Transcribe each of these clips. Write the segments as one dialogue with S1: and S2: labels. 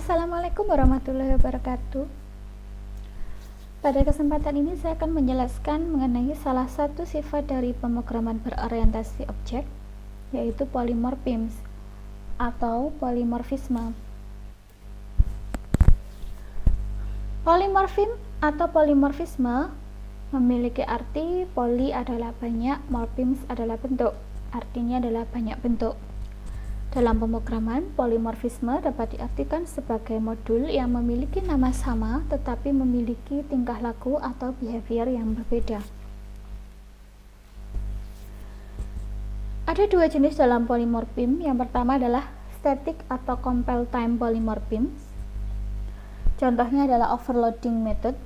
S1: Assalamualaikum warahmatullahi wabarakatuh. Pada kesempatan ini saya akan menjelaskan mengenai salah satu sifat dari pemrograman berorientasi objek, yaitu polymorphism atau polimorfisme. Polymorphism atau polimorfisme memiliki arti poly adalah banyak, morphism adalah bentuk, artinya adalah banyak bentuk. Dalam pemrograman, polimorfisme dapat diartikan sebagai modul yang memiliki nama sama tetapi memiliki tingkah laku atau behavior yang berbeda. Ada dua jenis dalam polymorphism. Yang pertama adalah static atau compile time polymorphism. Contohnya adalah overloading method.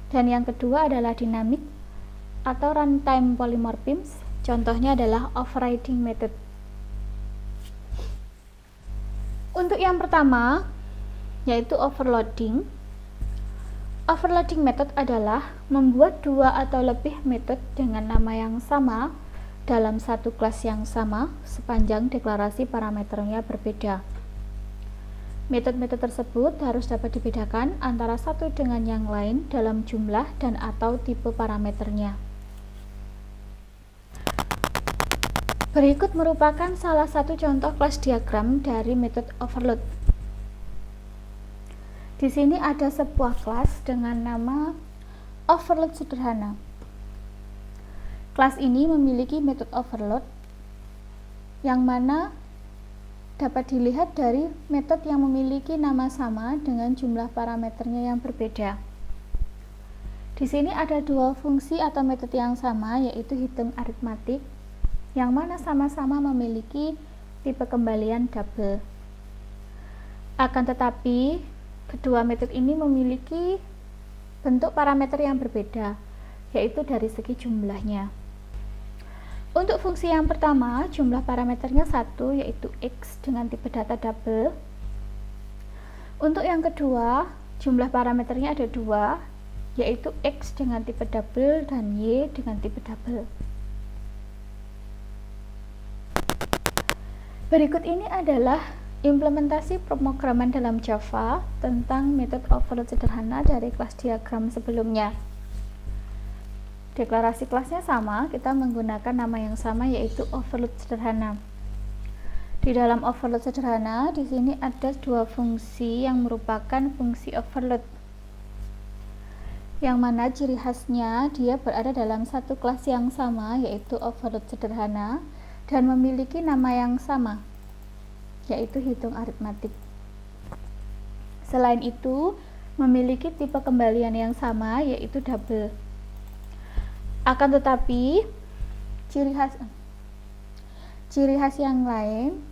S1: Dan yang kedua adalah dynamic atau runtime polymorphism. Contohnya adalah overriding method. Untuk yang pertama, yaitu overloading. Overloading method adalah membuat dua atau lebih metode dengan nama yang sama dalam satu kelas yang sama sepanjang deklarasi parameternya berbeda. Metode-metode tersebut harus dapat dibedakan antara satu dengan yang lain dalam jumlah dan atau tipe parameternya. Berikut merupakan salah satu contoh kelas diagram dari metode overload. Di sini ada sebuah kelas dengan nama overload sederhana. Kelas ini memiliki metode overload yang mana dapat dilihat dari metode yang memiliki nama sama dengan jumlah parameternya yang berbeda. Di sini ada dua fungsi atau metode yang sama, yaitu hitung aritmatik, yang mana sama-sama memiliki tipe kembalian double. Akan tetapi, kedua metode ini memiliki bentuk parameter yang berbeda, yaitu dari segi jumlahnya. Untuk fungsi yang pertama, jumlah parameternya 1, yaitu X dengan tipe data double. Untuk yang kedua, jumlah parameternya ada 2, yaitu X dengan tipe double dan Y dengan tipe double. Berikut ini adalah implementasi pemrograman dalam Java tentang metode overload sederhana dari kelas diagram sebelumnya. Deklarasi kelasnya sama, kita menggunakan nama yang sama, yaitu overload sederhana. Di dalam overload sederhana, di sini ada dua fungsi yang merupakan fungsi overload, yang mana ciri khasnya dia berada dalam satu kelas yang sama, yaitu overload sederhana, dan memiliki nama yang sama, yaitu hitung aritmatik. Selain itu, memiliki tipe kembalian yang sama, yaitu double. Akan tetapi, ciri khas yang lain,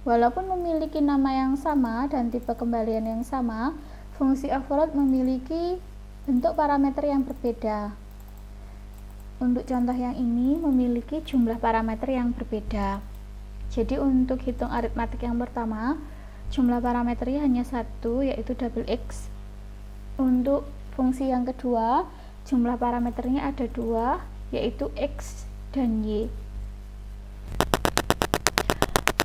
S1: walaupun memiliki nama yang sama dan tipe kembalian yang sama, fungsi overload memiliki bentuk parameter yang berbeda. Untuk contoh yang ini memiliki jumlah parameter yang berbeda. Jadi untuk hitung aritmatik yang pertama, jumlah parameternya hanya 1, yaitu double X. Untuk fungsi yang kedua, jumlah parameternya ada 2, yaitu X dan Y.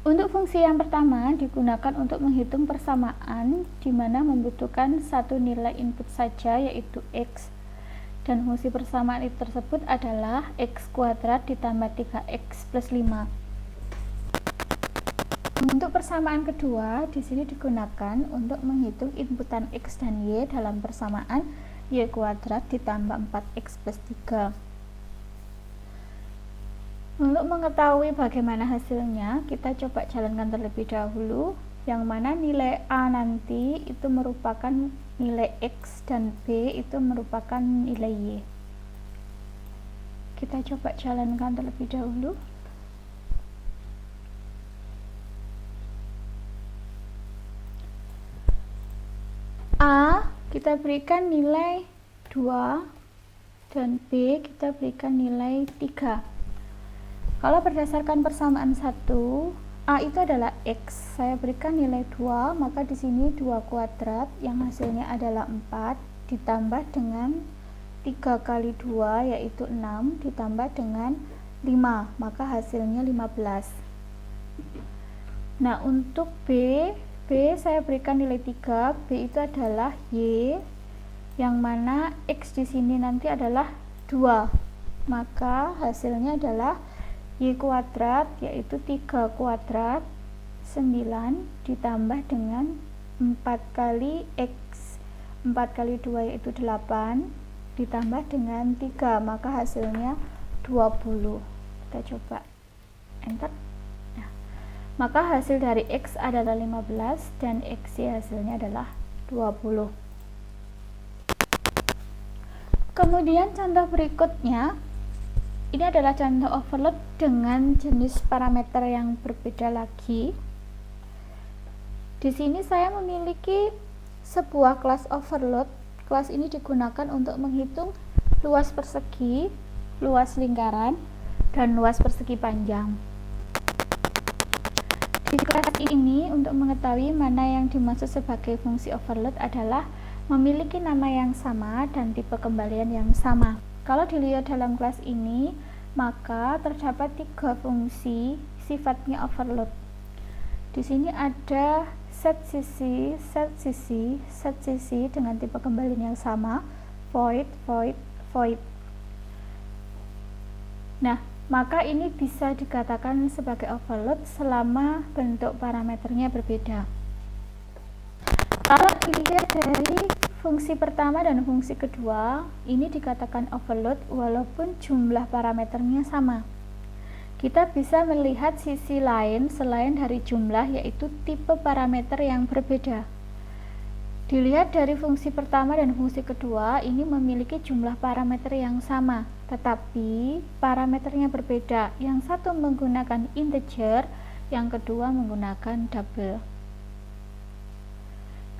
S1: Untuk fungsi yang pertama digunakan untuk menghitung persamaan, di mana membutuhkan satu nilai input saja, yaitu X. Dan fungsi persamaan itu tersebut adalah X kuadrat ditambah 3X plus 5. Untuk persamaan kedua, di sini digunakan untuk menghitung inputan X dan Y dalam persamaan Y kuadrat ditambah 4X plus 3. Untuk mengetahui bagaimana hasilnya, kita coba jalankan terlebih dahulu, yang mana nilai A nanti itu merupakan nilai X dan B itu merupakan nilai Y. Kita coba jalankan terlebih dahulu. A kita berikan nilai 2 dan B kita berikan nilai 3. Kalau berdasarkan persamaan 1, A itu adalah X, saya berikan nilai 2, maka di sini 2 kuadrat yang hasilnya adalah 4 ditambah dengan 3 kali 2 yaitu 6 ditambah dengan 5, maka hasilnya 15. Nah, untuk B B saya berikan nilai 3, B itu adalah Y, yang mana X di sini nanti adalah 2. Maka hasilnya adalah Y kuadrat, yaitu 3 kuadrat 9 ditambah dengan 4 kali X, 4 kali 2 yaitu 8 ditambah dengan 3, maka hasilnya 20. Kita coba enter. Nah, maka hasil dari X adalah 15 dan X hasilnya adalah 20. Kemudian contoh berikutnya, ini adalah contoh overload dengan jenis parameter yang berbeda lagi. Di sini saya memiliki sebuah kelas overload. Kelas ini digunakan untuk menghitung luas persegi, luas lingkaran, dan luas persegi panjang. Di kelas ini, untuk mengetahui mana yang dimaksud sebagai fungsi overload adalah memiliki nama yang sama dan tipe kembalian yang sama. Kalau dilihat dalam kelas ini, maka terdapat 3 fungsi sifatnya overload. Di sini ada set sisi, set sisi, set sisi dengan tipe kembalian yang sama, void, void, void. Nah, maka ini bisa dikatakan sebagai overload selama bentuk parameternya berbeda. Kalau dilihat dari fungsi pertama dan fungsi kedua, ini dikatakan overload walaupun jumlah parameternya sama. Kita bisa melihat sisi lain selain dari jumlah, yaitu tipe parameter yang berbeda. Dilihat dari fungsi pertama dan fungsi kedua, ini memiliki jumlah parameter yang sama, tetapi parameternya berbeda. Yang satu menggunakan integer, yang kedua menggunakan double.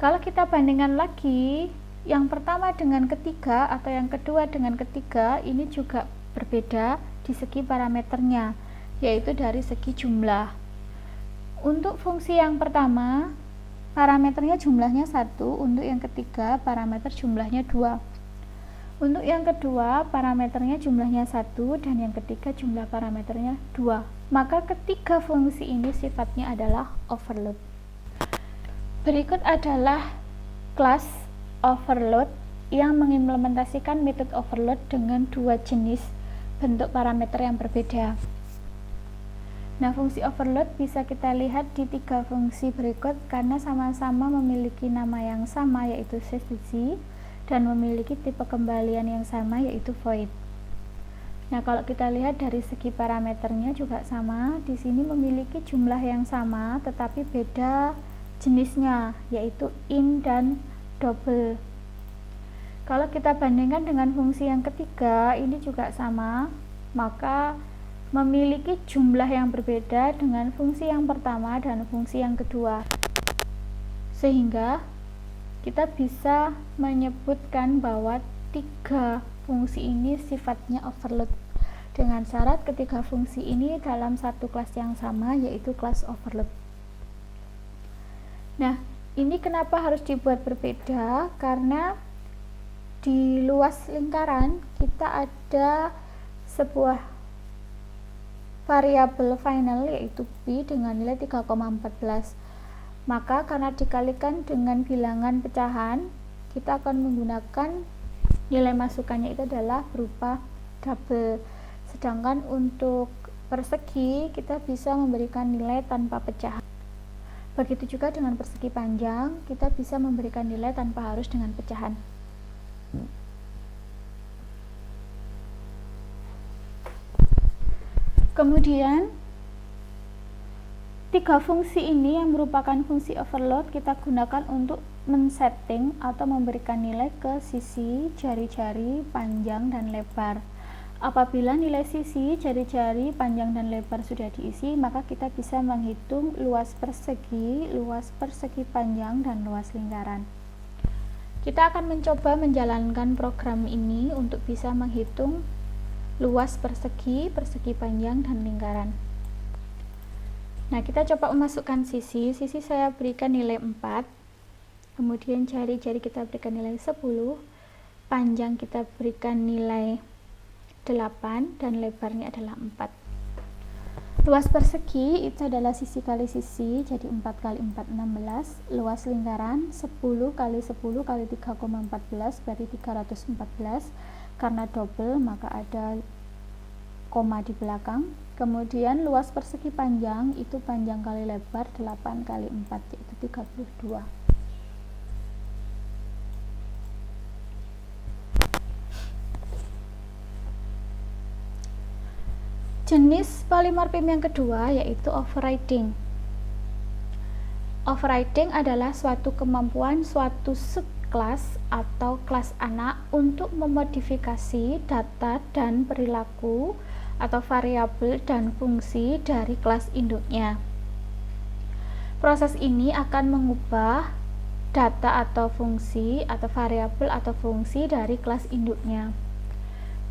S1: Kalau kita bandingkan lagi, yang pertama dengan ketiga atau yang kedua dengan ketiga, ini juga berbeda di segi parameternya, yaitu dari segi jumlah. Untuk fungsi yang pertama, parameternya jumlahnya 1, untuk yang ketiga parameter jumlahnya 2. Untuk yang kedua, parameternya jumlahnya 1 dan yang ketiga jumlah parameternya 2. Maka ketiga fungsi ini sifatnya adalah overload. Berikut adalah kelas overload yang mengimplementasikan metode overload dengan 2 jenis bentuk parameter yang berbeda. Nah, fungsi overload bisa kita lihat di 3 fungsi berikut karena sama-sama memiliki nama yang sama, yaitu sesi, dan memiliki tipe kembalian yang sama, yaitu void. Nah, kalau kita lihat dari segi parameternya juga sama, di sini memiliki jumlah yang sama tetapi beda jenisnya, yaitu int dan double. Kalau kita bandingkan dengan fungsi yang ketiga, ini juga sama, maka memiliki jumlah yang berbeda dengan fungsi yang pertama dan fungsi yang kedua, sehingga kita bisa menyebutkan bahwa 3 fungsi ini sifatnya overload dengan syarat ketiga fungsi ini dalam satu kelas yang sama, yaitu kelas overload. Nah, ini kenapa harus dibuat berbeda? Karena di luas lingkaran kita ada sebuah variabel final, yaitu B dengan nilai 3,14. Maka karena dikalikan dengan bilangan pecahan, kita akan menggunakan nilai masukannya itu adalah berupa double. Sedangkan untuk persegi kita bisa memberikan nilai tanpa pecahan. Begitu juga dengan persegi panjang, kita bisa memberikan nilai tanpa harus dengan pecahan. Kemudian 3 fungsi ini yang merupakan fungsi overload kita gunakan untuk men-setting atau memberikan nilai ke sisi, jari-jari, panjang, dan lebar. Apabila nilai sisi, jari-jari, panjang, dan lebar sudah diisi, maka kita bisa menghitung luas persegi panjang, dan luas lingkaran. Kita akan mencoba menjalankan program ini untuk bisa menghitung luas persegi panjang, dan lingkaran. Nah, kita coba memasukkan sisi saya berikan nilai 4, kemudian jari-jari kita berikan nilai 10, panjang kita berikan nilai 8, dan lebarnya adalah 4. Luas persegi itu adalah sisi kali sisi, jadi 4 kali 4 16. Luas lingkaran 10 kali 10 kali 3,14 berarti 314. Karena double maka ada koma di belakang. Kemudian luas persegi panjang itu panjang kali lebar 8 kali 4 yaitu 32. Jenis polimorfim yang kedua yaitu overriding. Overriding adalah suatu kemampuan suatu subkelas atau kelas anak untuk memodifikasi data dan perilaku atau variabel dan fungsi dari kelas induknya. Proses ini akan mengubah data atau fungsi atau variabel atau fungsi dari kelas induknya.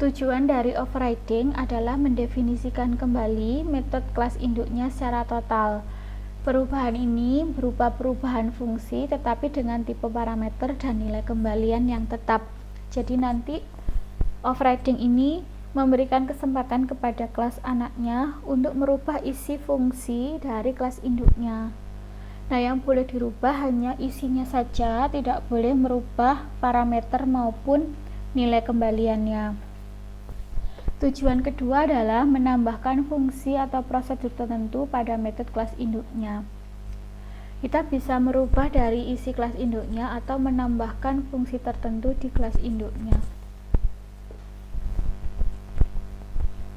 S1: Tujuan dari overriding adalah mendefinisikan kembali metode kelas induknya secara total. Perubahan ini berupa perubahan fungsi tetapi dengan tipe parameter dan nilai kembalian yang tetap. Jadi nanti overriding ini memberikan kesempatan kepada kelas anaknya untuk merubah isi fungsi dari kelas induknya. Nah, yang boleh dirubah hanya isinya saja, tidak boleh merubah parameter maupun nilai kembaliannya. Tujuan kedua adalah menambahkan fungsi atau prosedur tertentu pada metode kelas induknya. Kita bisa merubah dari isi kelas induknya atau menambahkan fungsi tertentu di kelas induknya.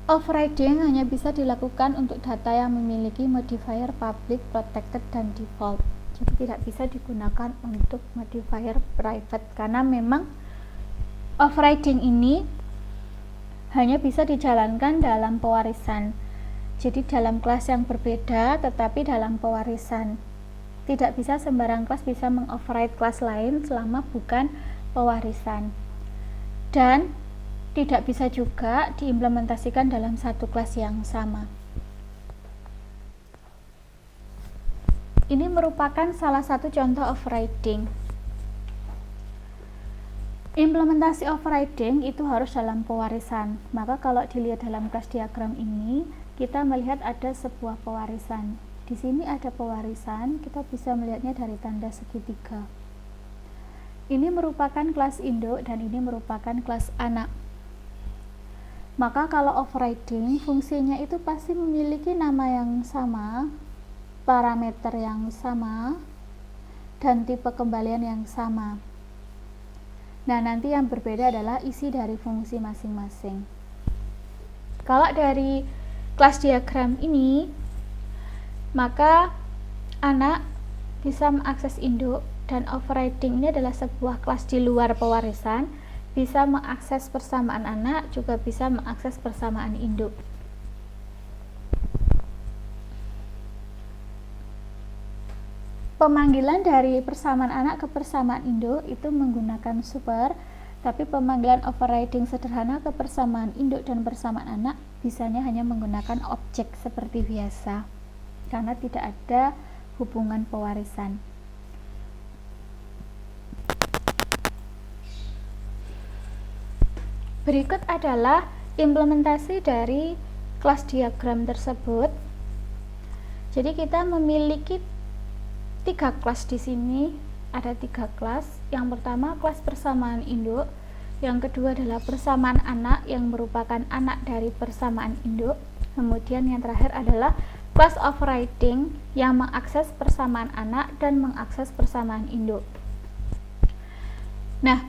S1: Overriding hanya bisa dilakukan untuk data yang memiliki modifier public, protected, dan default. Jadi tidak bisa digunakan untuk modifier private karena memang overriding ini hanya bisa dijalankan dalam pewarisan. Jadi dalam kelas yang berbeda tetapi dalam pewarisan. Tidak bisa sembarang kelas bisa mengoverride kelas lain selama bukan pewarisan. Dan tidak bisa juga diimplementasikan dalam satu kelas yang sama. Ini merupakan salah satu contoh overriding. Implementasi overriding itu harus dalam pewarisan. Maka kalau dilihat dalam kelas diagram ini, kita melihat ada sebuah pewarisan. Di sini ada pewarisan, kita bisa melihatnya dari tanda segitiga. Ini merupakan kelas induk dan ini merupakan kelas anak. Maka kalau overriding, fungsinya itu pasti memiliki nama yang sama, parameter yang sama, dan tipe kembalian yang sama. Nah, nanti yang berbeda adalah isi dari fungsi masing-masing. Kalau dari kelas diagram ini, maka anak bisa mengakses induk dan overriding ini adalah sebuah kelas di luar pewarisan, bisa mengakses persamaan anak, juga bisa mengakses persamaan induk. Pemanggilan dari persamaan anak ke persamaan induk itu menggunakan super, tapi pemanggilan overriding sederhana ke persamaan induk dan persamaan anak bisanya hanya menggunakan objek seperti biasa, karena tidak ada hubungan pewarisan. Berikut adalah implementasi dari kelas diagram tersebut. Jadi kita memiliki 3 kelas di sini, ada 3 kelas. Yang pertama kelas persamaan induk, yang kedua adalah persamaan anak yang merupakan anak dari persamaan induk. Kemudian yang terakhir adalah kelas overriding yang mengakses persamaan anak dan mengakses persamaan induk. Nah,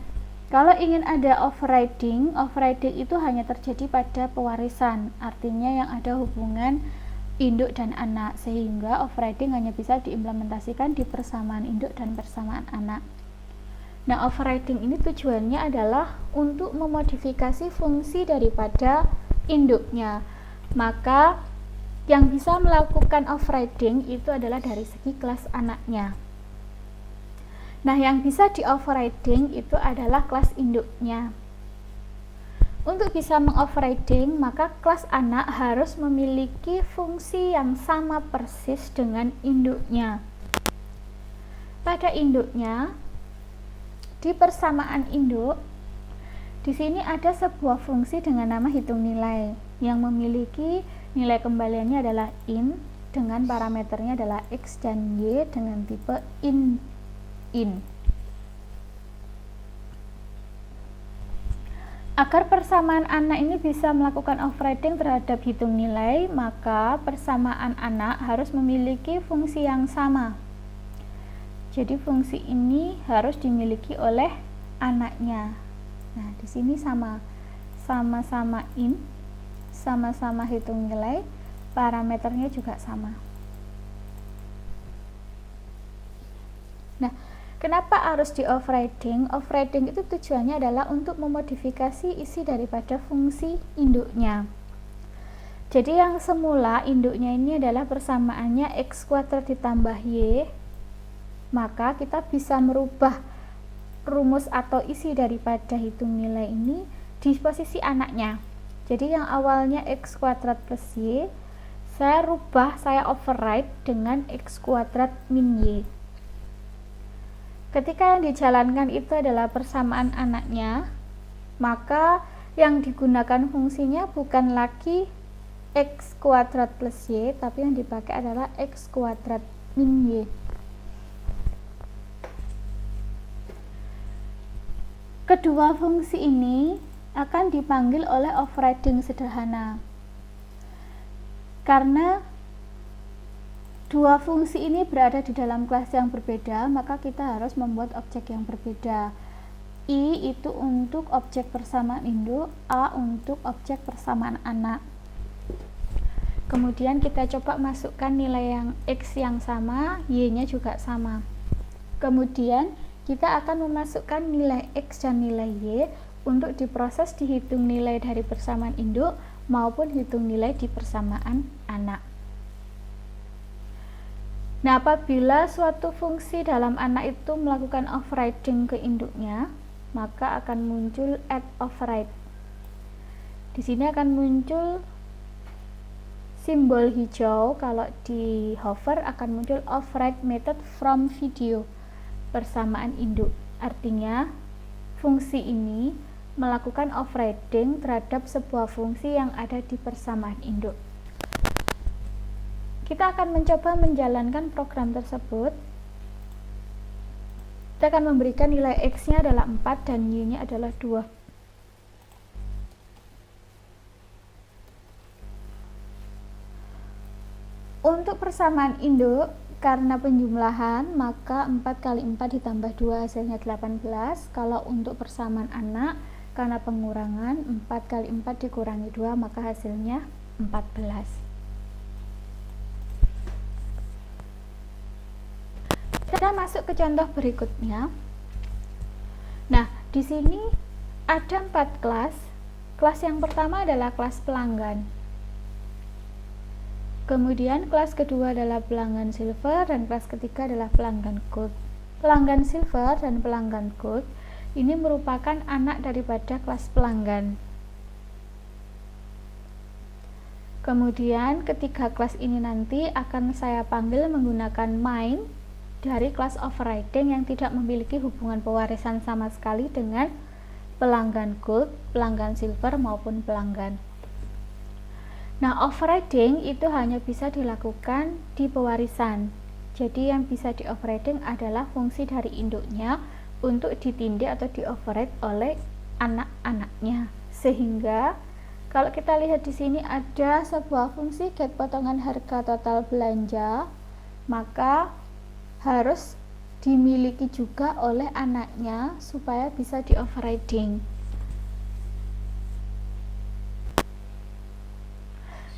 S1: kalau ingin ada overriding itu hanya terjadi pada pewarisan, artinya yang ada hubungan induk dan anak, sehingga overriding hanya bisa diimplementasikan di persamaan induk dan persamaan anak. Nah, overriding ini tujuannya adalah untuk memodifikasi fungsi daripada induknya. Maka yang bisa melakukan overriding itu adalah dari segi kelas anaknya. Nah, yang bisa di overriding itu adalah kelas induknya. Untuk bisa mengoverriding, maka kelas anak harus memiliki fungsi yang sama persis dengan induknya. Pada induknya, di persamaan induk, di sini ada sebuah fungsi dengan nama hitung nilai yang memiliki Nilai kembaliannya adalah int dengan parameternya adalah x dan y dengan tipe int. Agar persamaan anak ini bisa melakukan overriding terhadap hitung nilai, maka persamaan anak harus memiliki fungsi yang sama. Jadi fungsi ini harus dimiliki oleh anaknya. Nah, di sini sama-sama int, sama-sama hitung nilai, parameternya juga sama. Nah, kenapa harus di overriding? Overriding itu tujuannya adalah untuk memodifikasi isi daripada fungsi induknya. Jadi yang semula induknya ini adalah persamaannya x kuadrat ditambah y, maka kita bisa merubah rumus atau isi daripada hitung nilai ini di posisi anaknya. Jadi yang awalnya x kuadrat plus y, saya override dengan x kuadrat min y. Ketika yang dijalankan itu adalah persamaan anaknya, maka yang digunakan fungsinya bukan lagi x kuadrat plus y, tapi yang dipakai adalah x kuadrat min y. Kedua fungsi ini akan dipanggil oleh overriding sederhana. Karena dua fungsi ini berada di dalam kelas yang berbeda, maka kita harus membuat objek yang berbeda. I itu untuk objek persamaan induk, A untuk objek persamaan anak. Kemudian kita coba masukkan nilai yang X yang sama, Y-nya juga sama. Kemudian kita akan memasukkan nilai X dan nilai Y untuk diproses dihitung nilai dari persamaan induk maupun hitung nilai di persamaan anak. Nah, apabila suatu fungsi dalam anak itu melakukan overriding ke induknya, maka akan muncul add override. Di sini akan muncul simbol hijau, kalau di hover akan muncul override method from video, persamaan induk. Artinya, fungsi ini melakukan overriding terhadap sebuah fungsi yang ada di persamaan induk. Kita akan mencoba menjalankan program tersebut. Kita akan memberikan nilai X-nya adalah 4 dan Y-nya adalah 2. Untuk persamaan induk, karena penjumlahan, maka 4 kali 4 ditambah 2 hasilnya 18. Kalau untuk persamaan anak, karena pengurangan, 4 kali 4 dikurangi 2, maka hasilnya 14. Kita masuk ke contoh berikutnya. Nah, di sini ada 4 kelas. Kelas yang pertama adalah kelas pelanggan. Kemudian kelas kedua adalah pelanggan silver dan kelas ketiga adalah pelanggan gold. Pelanggan silver dan pelanggan gold ini merupakan anak daripada kelas pelanggan. Kemudian ketiga kelas ini nanti akan saya panggil menggunakan main dari kelas overriding yang tidak memiliki hubungan pewarisan sama sekali dengan pelanggan gold, pelanggan silver maupun pelanggan. Nah, overriding itu hanya bisa dilakukan di pewarisan. Jadi yang bisa di overriding adalah fungsi dari induknya untuk ditindik atau di override oleh anak-anaknya. Sehingga kalau kita lihat di sini ada sebuah fungsi get potongan harga total belanja, maka harus dimiliki juga oleh anaknya supaya bisa di overriding.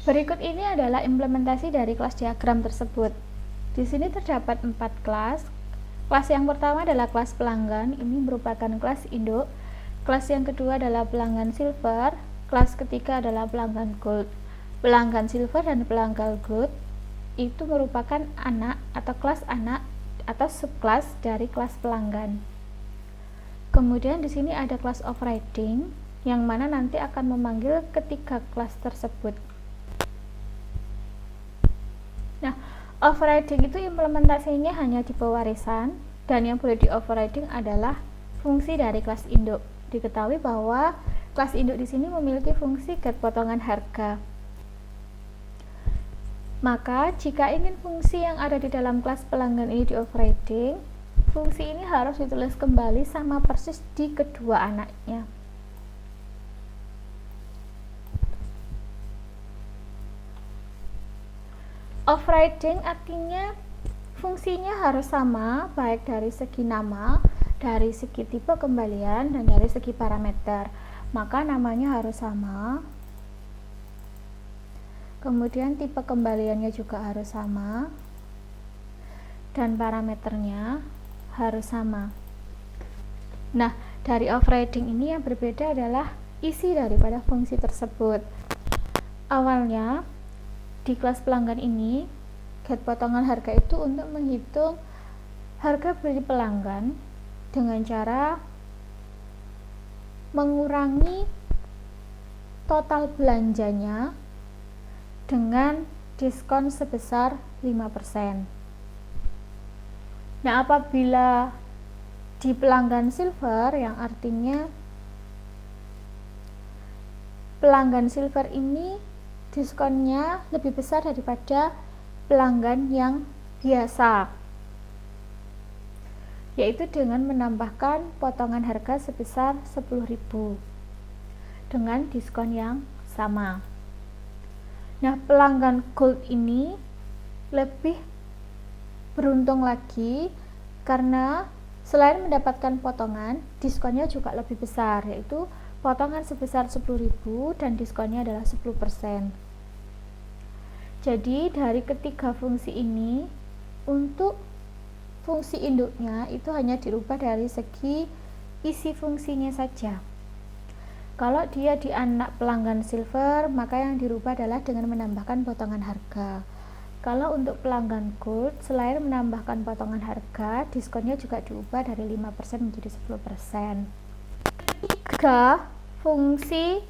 S1: Berikut ini adalah implementasi dari kelas diagram tersebut. Di sini terdapat 4 kelas. Kelas yang pertama adalah kelas pelanggan, ini merupakan kelas induk. Kelas yang kedua adalah pelanggan silver, kelas ketiga adalah pelanggan gold. Pelanggan silver dan pelanggan gold itu merupakan anak atau kelas anak atau subkelas dari kelas pelanggan. Kemudian di sini ada kelas overriding yang mana nanti akan memanggil ketiga kelas tersebut. Nah, overriding itu implementasinya hanya di pewarisan dan yang boleh di overriding adalah fungsi dari kelas induk. Diketahui bahwa kelas induk di sini memiliki fungsi get potongan harga. Maka jika ingin fungsi yang ada di dalam kelas pelanggan ini di overriding, fungsi ini harus ditulis kembali sama persis di kedua anaknya. Overriding artinya fungsinya harus sama baik dari segi nama, dari segi tipe kembalian, dan dari segi parameter. Maka namanya harus sama. Kemudian tipe kembaliannya juga harus sama. Dan parameternya harus sama. Nah, dari overriding ini yang berbeda adalah isi daripada fungsi tersebut. Awalnya di kelas pelanggan ini, get potongan harga itu untuk menghitung harga beli pelanggan dengan cara mengurangi total belanjanya dengan diskon sebesar 5%. Nah, apabila di pelanggan silver, yang artinya pelanggan silver ini diskonnya lebih besar daripada pelanggan yang biasa, yaitu dengan menambahkan potongan harga sebesar 10.000 dengan diskon yang sama. Nah, pelanggan gold ini lebih beruntung lagi karena selain mendapatkan potongan, diskonnya juga lebih besar, yaitu potongan sebesar 10.000 dan diskonnya adalah 10%. Jadi dari ketiga fungsi ini, untuk fungsi induknya itu hanya dirubah dari segi isi fungsinya saja. Kalau dia di anak pelanggan silver, maka yang dirubah adalah dengan menambahkan potongan harga. Kalau untuk pelanggan gold, selain menambahkan potongan harga, diskonnya juga diubah dari 5% menjadi 10%. Ketiga fungsi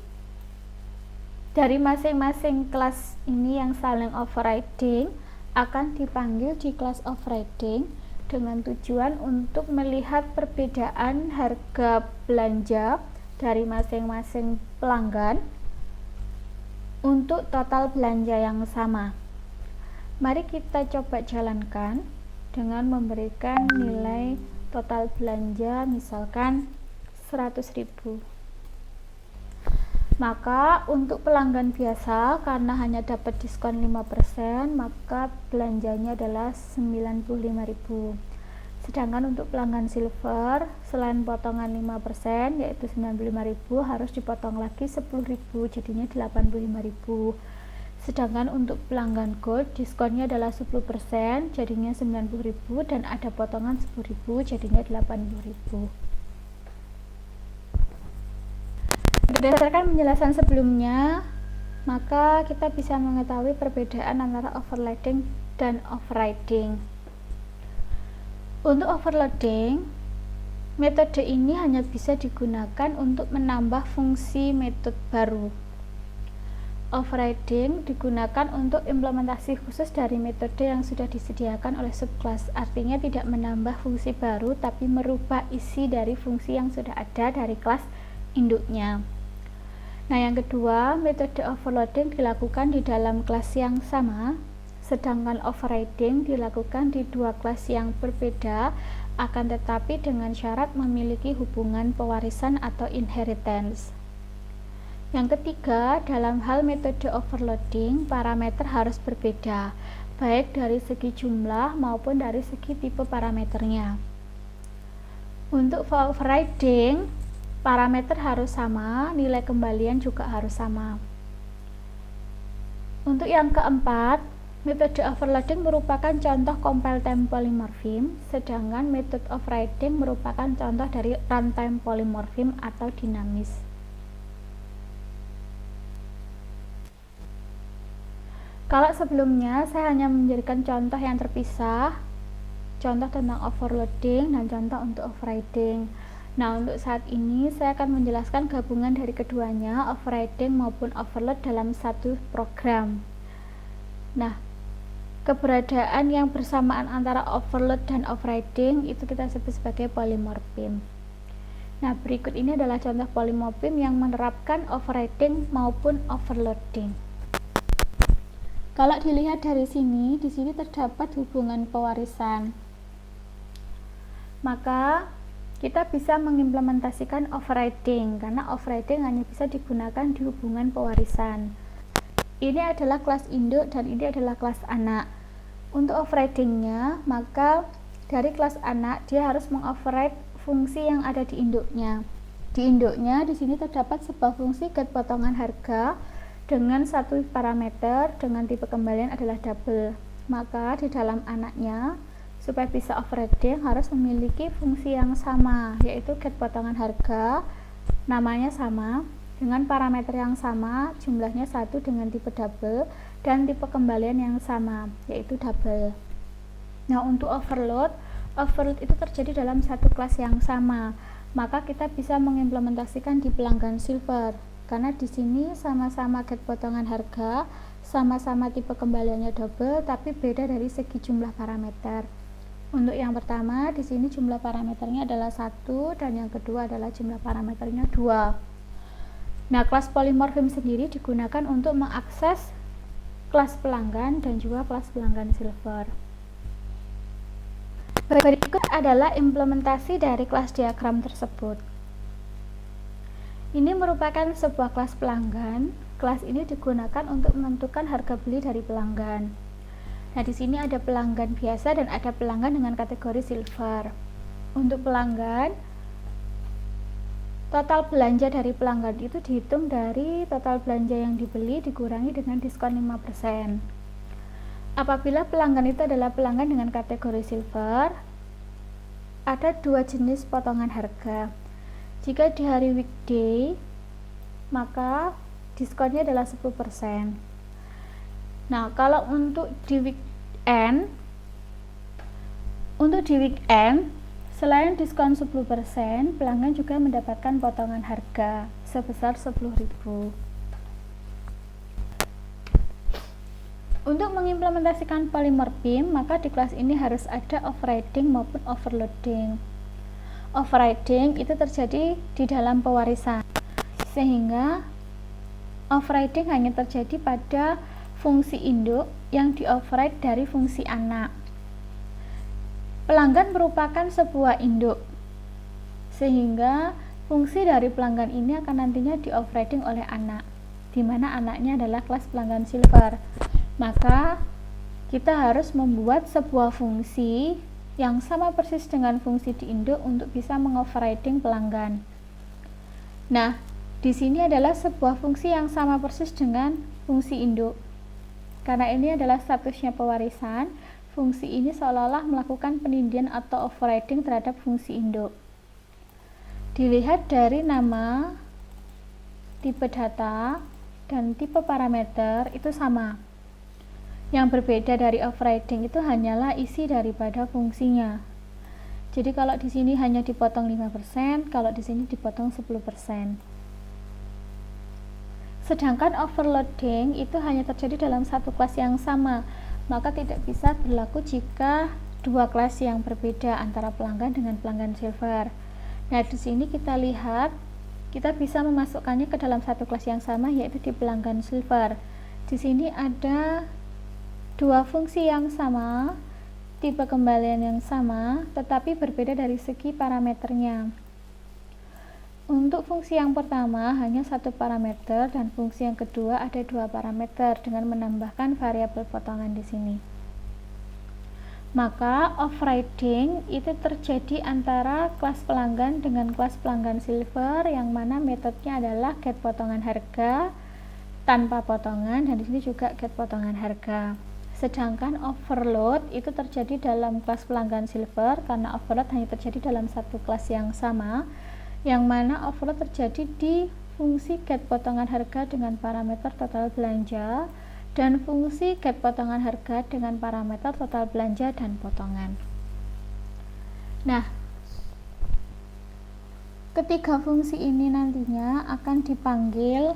S1: dari masing-masing kelas ini yang saling overriding akan dipanggil di kelas overriding dengan tujuan untuk melihat perbedaan harga belanja dari masing-masing pelanggan untuk total belanja yang sama. Mari kita coba jalankan dengan memberikan nilai total belanja misalkan 100.000. Maka untuk pelanggan biasa, karena hanya dapat diskon 5%, maka belanjanya adalah 95.000. Sedangkan untuk pelanggan silver, selain potongan 5% yaitu 95.000, harus dipotong lagi 10.000, jadinya 85.000. Sedangkan untuk pelanggan gold, diskonnya adalah 10%, jadinya 90.000, dan ada potongan 10.000, jadinya 80.000. Berdasarkan penjelasan sebelumnya, maka kita bisa mengetahui perbedaan antara overloading dan overriding. Untuk overloading, metode ini hanya bisa digunakan untuk menambah fungsi metode baru. Overriding digunakan untuk implementasi khusus dari metode yang sudah disediakan oleh subkelas, artinya tidak menambah fungsi baru tapi merubah isi dari fungsi yang sudah ada dari kelas induknya. Nah, yang kedua, metode overloading dilakukan di dalam kelas yang sama, sedangkan overriding dilakukan di dua kelas yang berbeda, akan tetapi dengan syarat memiliki hubungan pewarisan atau inheritance. Yang ketiga, dalam hal metode overloading, parameter harus berbeda, baik dari segi jumlah maupun dari segi tipe parameternya. Untuk overriding, parameter harus sama, nilai kembalian juga harus sama. Untuk yang keempat, metode overloading merupakan contoh compile time polymorphism, sedangkan metode overriding merupakan contoh dari runtime polymorphism atau dinamis. Kalau sebelumnya saya hanya menjadikan contoh yang terpisah, contoh tentang overloading dan contoh untuk overriding. Nah, untuk saat ini saya akan menjelaskan gabungan dari keduanya, overriding maupun overload dalam satu program. Nah, keberadaan yang bersamaan antara overload dan overriding itu kita sebut sebagai polymorphism. Nah, berikut ini adalah contoh polymorphism yang menerapkan overriding maupun overloading. Kalau dilihat dari sini, di sini terdapat hubungan pewarisan. Maka kita bisa mengimplementasikan overriding, karena overriding hanya bisa digunakan di hubungan pewarisan. Ini adalah kelas induk dan ini adalah kelas anak. Untuk overridingnya, maka dari kelas anak dia harus mengoverride fungsi yang ada di induknya. Di induknya di sini terdapat sebuah fungsi get potongan harga dengan satu parameter dengan tipe kembalian adalah double. Maka di dalam anaknya supaya bisa overriding harus memiliki fungsi yang sama, yaitu get potongan harga, namanya sama, dengan parameter yang sama, jumlahnya satu dengan tipe double, dan tipe kembalian yang sama, yaitu double. Nah, untuk overload itu terjadi dalam satu kelas yang sama, maka kita bisa mengimplementasikan di pelanggan silver, karena di sini sama-sama get potongan harga, sama-sama tipe kembaliannya double, tapi beda dari segi jumlah parameter. Untuk yang pertama, di sini jumlah parameternya adalah 1 dan yang kedua adalah jumlah parameternya 2. Nah, kelas polymorphism sendiri digunakan untuk mengakses kelas pelanggan dan juga kelas pelanggan silver. Berikut adalah implementasi dari kelas diagram tersebut. Ini merupakan sebuah kelas pelanggan. Kelas ini digunakan untuk menentukan harga beli dari pelanggan. Nah, di sini ada pelanggan biasa dan ada pelanggan dengan kategori silver. Untuk pelanggan, total belanja dari pelanggan itu dihitung dari total belanja yang dibeli dikurangi dengan diskon 5%. Apabila pelanggan itu adalah pelanggan dengan kategori silver, ada dua jenis potongan harga. Jika di hari weekday, maka diskonnya adalah 10%. Nah, kalau untuk di weekend, selain diskon 10%, pelanggan juga mendapatkan potongan harga sebesar 10.000. Untuk mengimplementasikan polymorphism, maka di kelas ini harus ada overriding maupun overloading. Overriding itu terjadi di dalam pewarisan, sehingga overriding hanya terjadi pada fungsi induk yang di-override dari fungsi anak. Pelanggan merupakan sebuah induk, sehingga fungsi dari pelanggan ini akan nantinya di-overriding oleh anak, di mana anaknya adalah kelas pelanggan silver. Maka kita harus membuat sebuah fungsi yang sama persis dengan fungsi di induk untuk bisa mengoverriding pelanggan. Nah, di sini adalah sebuah fungsi yang sama persis dengan fungsi induk. Karena ini adalah statusnya pewarisan, fungsi ini seolah-olah melakukan penindian atau overriding terhadap fungsi induk. Dilihat dari nama, tipe data, dan tipe parameter itu sama. Yang berbeda dari overriding itu hanyalah isi daripada fungsinya. Jadi kalau di sini hanya dipotong 5%, kalau di sini dipotong 10%. Sedangkan overloading itu hanya terjadi dalam satu kelas yang sama, maka tidak bisa berlaku jika dua kelas yang berbeda antara pelanggan dengan pelanggan silver. Nah, di sini kita lihat, kita bisa memasukkannya ke dalam satu kelas yang sama, yaitu di pelanggan silver. Di sini ada dua fungsi yang sama, tipe kembalian yang sama, tetapi berbeda dari segi parameternya. Untuk fungsi yang pertama hanya satu parameter dan fungsi yang kedua ada dua parameter dengan menambahkan variabel potongan di sini. Maka overriding itu terjadi antara kelas pelanggan dengan kelas pelanggan silver, yang mana metodenya adalah get potongan harga tanpa potongan, dan di sini juga get potongan harga. Sedangkan overload itu terjadi dalam kelas pelanggan silver, karena overload hanya terjadi dalam satu kelas yang sama, yang mana overload terjadi di fungsi get potongan harga dengan parameter total belanja dan fungsi get potongan harga dengan parameter total belanja dan potongan. Nah, ketiga fungsi ini nantinya akan dipanggil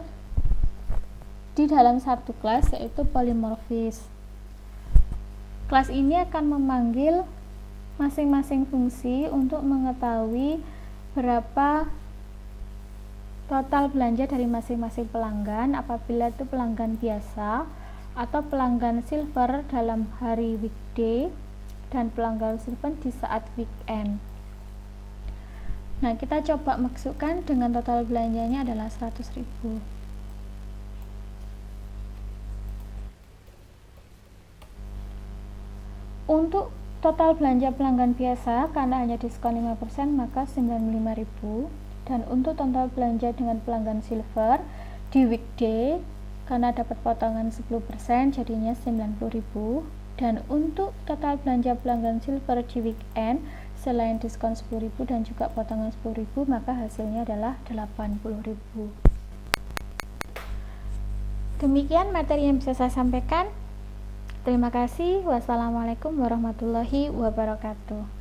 S1: di dalam satu kelas, yaitu polymorphism. Kelas ini akan memanggil masing-masing fungsi untuk mengetahui berapa total belanja dari masing-masing pelanggan, apabila itu pelanggan biasa atau pelanggan silver dalam hari weekday dan pelanggan silver di saat weekend. Nah, kita coba masukkan dengan total belanjanya adalah 100.000. Untuk total belanja pelanggan biasa karena hanya diskon 5% maka 95.000, dan untuk total belanja dengan pelanggan silver di weekday karena dapat potongan 10% jadinya 90.000, dan untuk total belanja pelanggan silver di weekend selain diskon 10.000 dan juga potongan 10.000 maka hasilnya adalah 80.000. Demikian materi yang bisa saya sampaikan. Terima kasih. Wassalamualaikum warahmatullahi wabarakatuh.